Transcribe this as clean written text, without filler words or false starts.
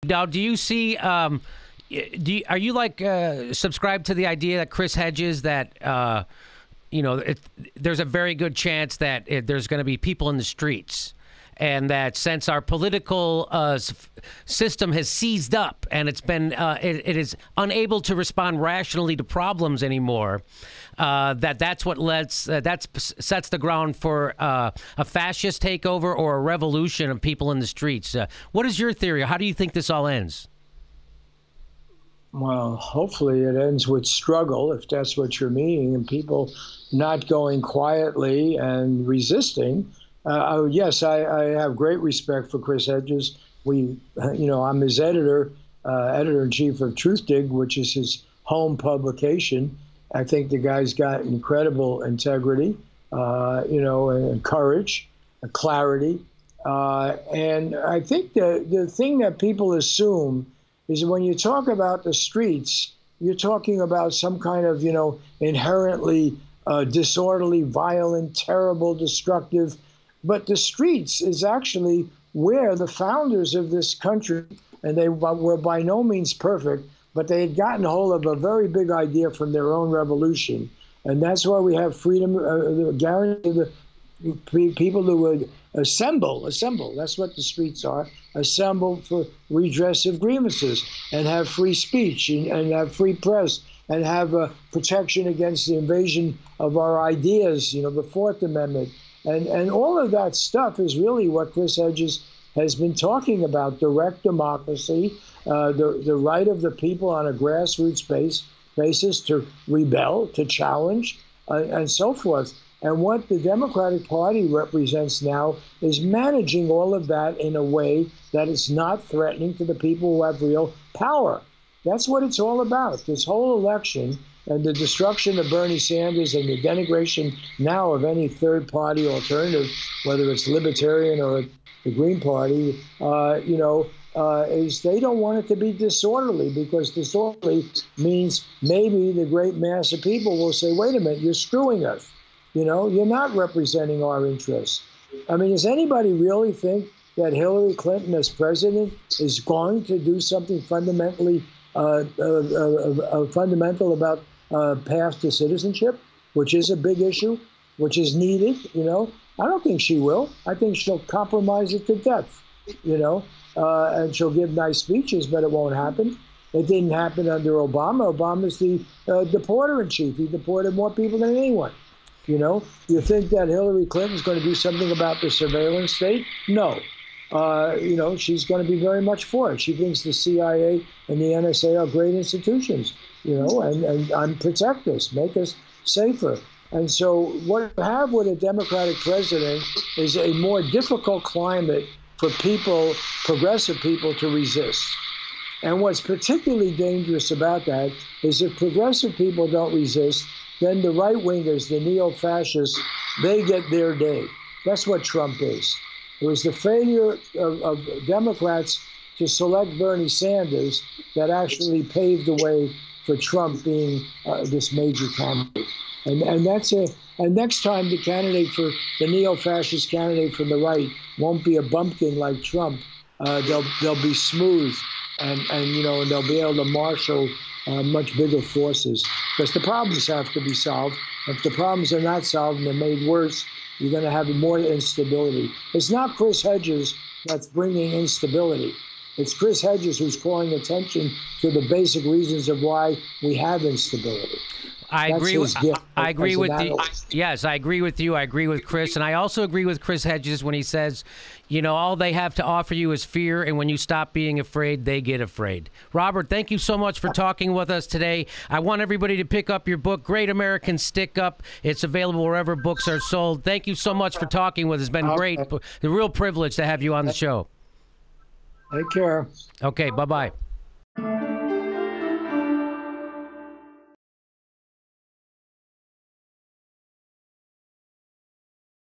Now, do you see? Are you like subscribed to the idea that Chris Hedges that there's a very good chance that there's going to be people in the streets, and that since our political system has seized up and it's been it is unable to respond rationally to problems anymore, that's what sets the ground for a fascist takeover or a revolution of people in the streets. What is your theory? How do you think this all ends? Well, hopefully it ends with struggle, if that's what you're meaning, and people not going quietly and resisting. Yes, I have great respect for Chris Hedges. I'm his editor-in-chief of Truthdig, which is his home publication. I think the guy's got incredible integrity, and courage, and clarity. And I think the thing that people assume is when you talk about the streets, you're talking about some kind of, inherently disorderly, violent, terrible, destructive. But the streets is actually where the founders of this country, and they were by no means perfect, but they had gotten hold of a very big idea from their own revolution. And that's why we have freedom, guarantee the people who would assemble, that's what the streets are, assemble for redress of grievances and have free speech and have free press and have protection against the invasion of our ideas, the Fourth Amendment. And all of that stuff is really what Chris Hedges has been talking about: direct democracy, the right of the people on a grassroots basis to rebel, to challenge, and so forth. And what the Democratic Party represents now is managing all of that in a way that is not threatening to the people who have real power. That's what it's all about. This whole election and the destruction of Bernie Sanders and the denigration now of any third-party alternative, whether it's Libertarian or the Green Party, is they don't want it to be disorderly, because disorderly means maybe the great mass of people will say, wait a minute, you're screwing us. You're not representing our interests. I mean, does anybody really think that Hillary Clinton as president is going to do something fundamental about path to citizenship, which is a big issue, which is needed? I don't think she will. I think she'll compromise it to death, and she'll give nice speeches, but it won't happen. It didn't happen under Obama. Obama's the deporter-in-chief. He deported more people than anyone. You think that Hillary Clinton's going to do something about the surveillance state? No. She's going to be very much for it. She thinks the CIA and the NSA are great institutions, and protect us, make us safer. And so what you have with a Democratic president is a more difficult climate for people, progressive people, to resist. And what's particularly dangerous about that is if progressive people don't resist, then the right-wingers, the neo-fascists, they get their day. That's what Trump is. It was the failure of Democrats to select Bernie Sanders that actually paved the way for Trump being this major candidate. And next time the candidate for the neo-fascist candidate from the right won't be a bumpkin like Trump. They'll be smooth, and they'll be able to marshal much bigger forces, because the problems have to be solved. If the problems are not solved and they're made worse, you're going to have more instability. It's not Chris Hedges that's bringing instability. It's Chris Hedges who's calling attention to the basic reasons of why we have instability. I agree with you. Yes, I agree with you. I agree with Chris. And I also agree with Chris Hedges when he says, all they have to offer you is fear. And when you stop being afraid, they get afraid. Robert, thank you so much for talking with us today. I want everybody to pick up your book, Great American Stick Up. It's available wherever books are sold. Thank you so much for talking with us. It's been great. A real privilege to have you on the show. Take care. Okay, bye-bye.